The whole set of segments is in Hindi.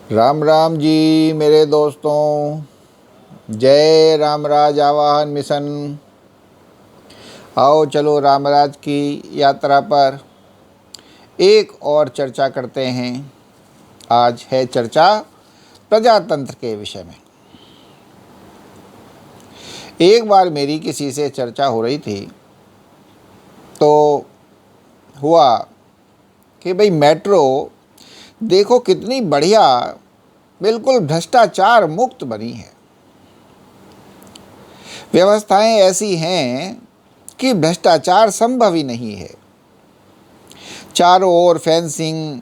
राम राम जी मेरे दोस्तों। जय रामराज आवाहन मिशन। आओ चलो रामराज की यात्रा पर एक और चर्चा करते हैं। आज है चर्चा प्रजातंत्र के विषय में। एक बार मेरी किसी से चर्चा हो रही थी तो हुआ कि भाई मेट्रो देखो कितनी बढ़िया, बिल्कुल भ्रष्टाचार मुक्त बनी है। व्यवस्थाएं ऐसी हैं कि भ्रष्टाचार संभव ही नहीं है। चारों ओर फेंसिंग,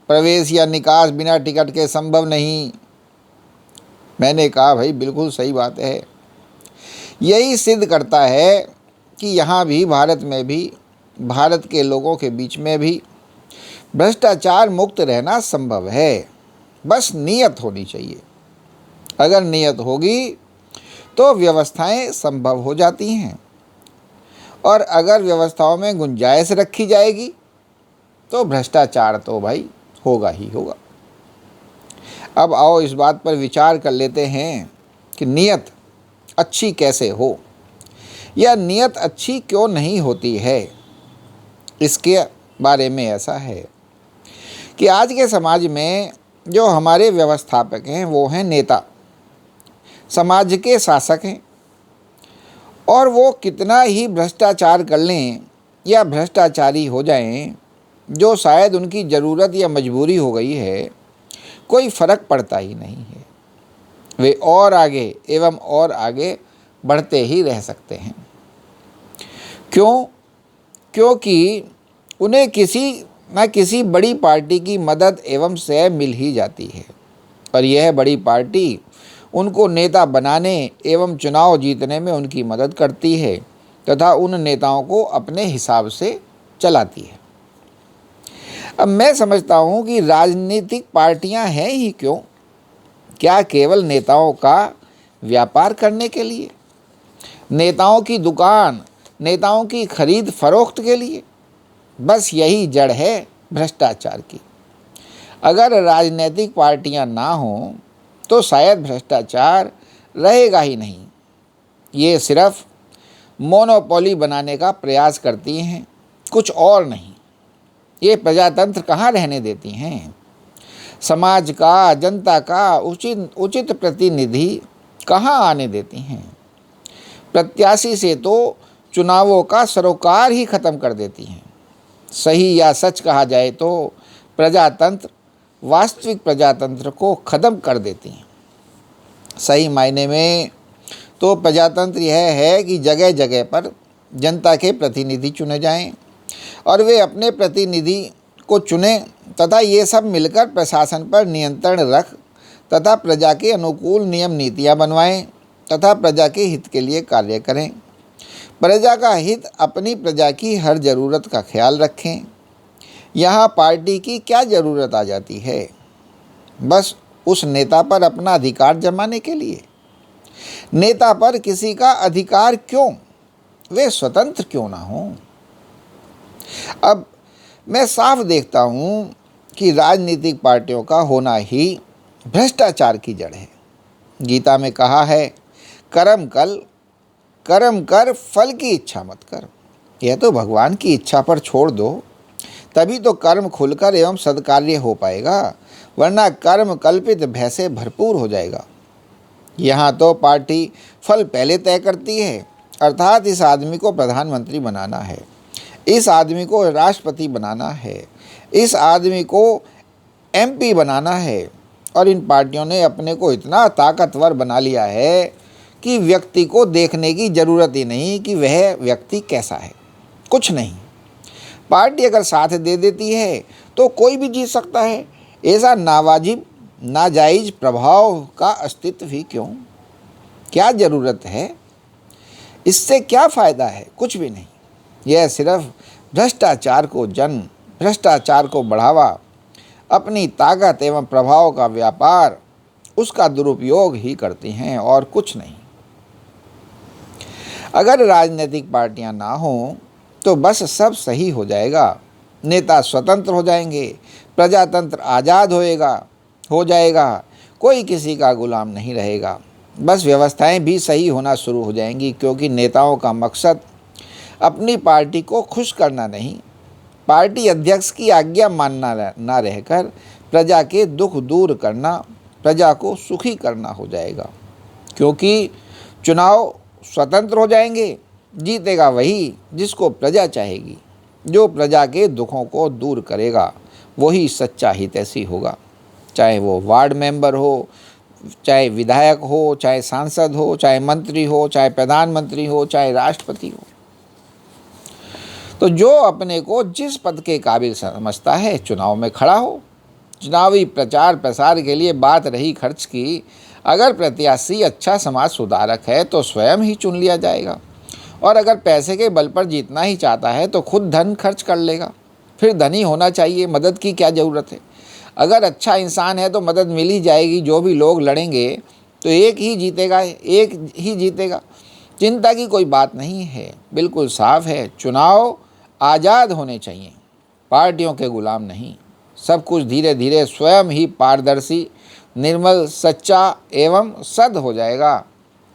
प्रवेश या निकास बिना टिकट के संभव नहीं। मैंने कहा भाई बिल्कुल सही बात है। यही सिद्ध करता है कि यहाँ भी, भारत में भी, भारत के लोगों के बीच में भी भ्रष्टाचार मुक्त रहना संभव है। बस नीयत होनी चाहिए। अगर नीयत होगी तो व्यवस्थाएं संभव हो जाती हैं, और अगर व्यवस्थाओं में गुंजाइश रखी जाएगी तो भ्रष्टाचार तो भाई होगा ही होगा। अब आओ इस बात पर विचार कर लेते हैं कि नीयत अच्छी कैसे हो, या नीयत अच्छी क्यों नहीं होती है। इसके बारे में ऐसा है कि आज के समाज में जो हमारे व्यवस्थापक हैं वो हैं नेता, समाज के शासक हैं। और वो कितना ही भ्रष्टाचार कर लें या भ्रष्टाचारी हो जाएं, जो शायद उनकी ज़रूरत या मजबूरी हो गई है, कोई फ़र्क पड़ता ही नहीं है। वे और आगे एवं और आगे बढ़ते ही रह सकते हैं। क्यों? क्योंकि उन्हें किसी न किसी बड़ी पार्टी की मदद एवं सह मिल ही जाती है, और यह बड़ी पार्टी उनको नेता बनाने एवं चुनाव जीतने में उनकी मदद करती है तथा उन नेताओं को अपने हिसाब से चलाती है। अब मैं समझता हूँ कि राजनीतिक पार्टियाँ हैं ही क्यों? क्या केवल नेताओं का व्यापार करने के लिए, नेताओं की दुकान, नेताओं की खरीद फरोख्त के लिए? बस यही जड़ है भ्रष्टाचार की। अगर राजनीतिक पार्टियाँ ना हों तो शायद भ्रष्टाचार रहेगा ही नहीं। ये सिर्फ मोनोपोली बनाने का प्रयास करती हैं, कुछ और नहीं। ये प्रजातंत्र कहाँ रहने देती हैं? समाज का, जनता का उचित प्रतिनिधि कहाँ आने देती हैं? प्रत्याशी से तो चुनावों का सरोकार ही खत्म कर देती हैं। सही या सच कहा जाए तो प्रजातंत्र वास्तविक प्रजातंत्र को ख़त्म कर देती हैं। सही मायने में तो प्रजातंत्र यह है कि जगह जगह पर जनता के प्रतिनिधि चुने जाएं, और वे अपने प्रतिनिधि को चुनें तथा ये सब मिलकर प्रशासन पर नियंत्रण रख तथा प्रजा के अनुकूल नियम नीतियां बनवाएं तथा प्रजा के हित के लिए कार्य करें। प्रजा का हित, अपनी प्रजा की हर ज़रूरत का ख्याल रखें। यहाँ पार्टी की क्या ज़रूरत आ जाती है? बस उस नेता पर अपना अधिकार जमाने के लिए। नेता पर किसी का अधिकार क्यों? वे स्वतंत्र क्यों ना हों? अब मैं साफ देखता हूँ कि राजनीतिक पार्टियों का होना ही भ्रष्टाचार की जड़ है। गीता में कहा है, कर्म कर, फल की इच्छा मत कर। यह तो भगवान की इच्छा पर छोड़ दो, तभी तो कर्म खुलकर एवं सत्कार्य हो पाएगा, वरना कर्म कल्पित भय से भरपूर हो जाएगा। यहाँ तो पार्टी फल पहले तय करती है, अर्थात इस आदमी को प्रधानमंत्री बनाना है, इस आदमी को राष्ट्रपति बनाना है, इस आदमी को एमपी बनाना है। और इन पार्टियों ने अपने को इतना ताकतवर बना लिया है कि व्यक्ति को देखने की ज़रूरत ही नहीं कि वह व्यक्ति कैसा है, कुछ नहीं। पार्टी अगर साथ दे देती है तो कोई भी जीत सकता है। ऐसा नावाजिब, नाजायज़ प्रभाव का अस्तित्व ही क्यों? क्या ज़रूरत है? इससे क्या फ़ायदा है? कुछ भी नहीं। यह सिर्फ भ्रष्टाचार को जन्म, भ्रष्टाचार को बढ़ावा, अपनी ताकत एवं प्रभाव का व्यापार, उसका दुरुपयोग ही करती हैं और कुछ नहीं। अगर राजनीतिक पार्टियां ना हों तो बस सब सही हो जाएगा। नेता स्वतंत्र हो जाएंगे, प्रजातंत्र आज़ाद होएगा, हो जाएगा, कोई किसी का गुलाम नहीं रहेगा। बस व्यवस्थाएं भी सही होना शुरू हो जाएंगी, क्योंकि नेताओं का मकसद अपनी पार्टी को खुश करना नहीं, पार्टी अध्यक्ष की आज्ञा मानना ना रहकर प्रजा के दुख दूर करना, प्रजा को सुखी करना हो जाएगा। क्योंकि चुनाव स्वतंत्र हो जाएंगे, जीतेगा वही जिसको प्रजा चाहेगी, जो प्रजा के दुखों को दूर करेगा वही सच्चा हितैषी होगा। चाहे वो वार्ड मेंबर हो, चाहे विधायक हो, चाहे सांसद हो, चाहे मंत्री हो, चाहे प्रधानमंत्री हो, चाहे राष्ट्रपति हो। तो जो अपने को जिस पद के काबिल समझता है चुनाव में खड़ा हो। चुनावी प्रचार प्रसार के लिए बात रही खर्च की, अगर प्रत्याशी अच्छा समाज सुधारक है तो स्वयं ही चुन लिया जाएगा, और अगर पैसे के बल पर जीतना ही चाहता है तो खुद धन खर्च कर लेगा। फिर धनी होना चाहिए, मदद की क्या ज़रूरत है। अगर अच्छा इंसान है तो मदद मिल ही जाएगी। जो भी लोग लड़ेंगे तो एक ही जीतेगा। चिंता की कोई बात नहीं है, बिल्कुल साफ है। चुनाव आज़ाद होने चाहिए, पार्टियों के गुलाम नहीं। सब कुछ धीरे धीरे स्वयं ही पारदर्शी, निर्मल, सच्चा एवं सद हो जाएगा।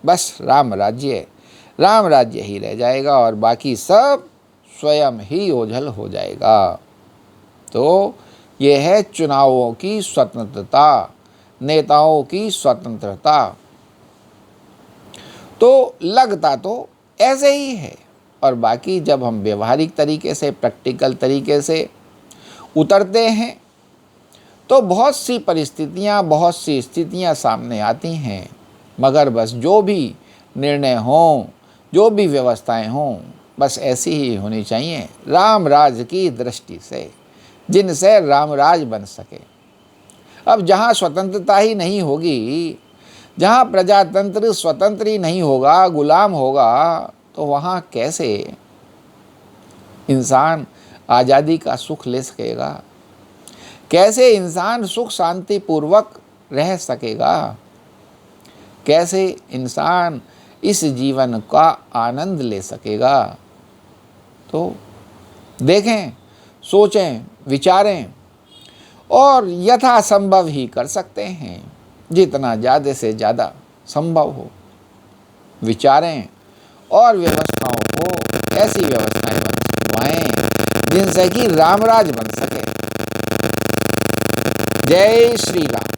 बस राम राज्य ही रह जाएगा, और बाकी सब स्वयं ही ओझल हो जाएगा। तो ये है चुनावों की स्वतंत्रता, नेताओं की स्वतंत्रता। तो लगता तो ऐसे ही है, और बाकी जब हम व्यवहारिक तरीके से, प्रैक्टिकल तरीके से उतरते हैं तो बहुत सी परिस्थितियाँ, बहुत सी स्थितियाँ सामने आती हैं। मगर बस जो भी निर्णय हों, जो भी व्यवस्थाएं हों, बस ऐसी ही होनी चाहिए राम राज की दृष्टि से, जिनसे रामराज बन सके। अब जहाँ स्वतंत्रता ही नहीं होगी, जहाँ प्रजातंत्र स्वतंत्र ही नहीं होगा, गुलाम होगा, तो वहाँ कैसे इंसान आज़ादी का सुख ले सकेगा? कैसे इंसान सुख शांति पूर्वक रह सकेगा? कैसे इंसान इस जीवन का आनंद ले सकेगा? तो देखें, सोचें, विचारें, और यथासंभव ही कर सकते हैं। जितना ज़्यादा से ज़्यादा संभव हो विचारें, और व्यवस्थाओं को ऐसी व्यवस्थाएं बनवाएं जिनसे कि रामराज बन सके। जय श्री राम।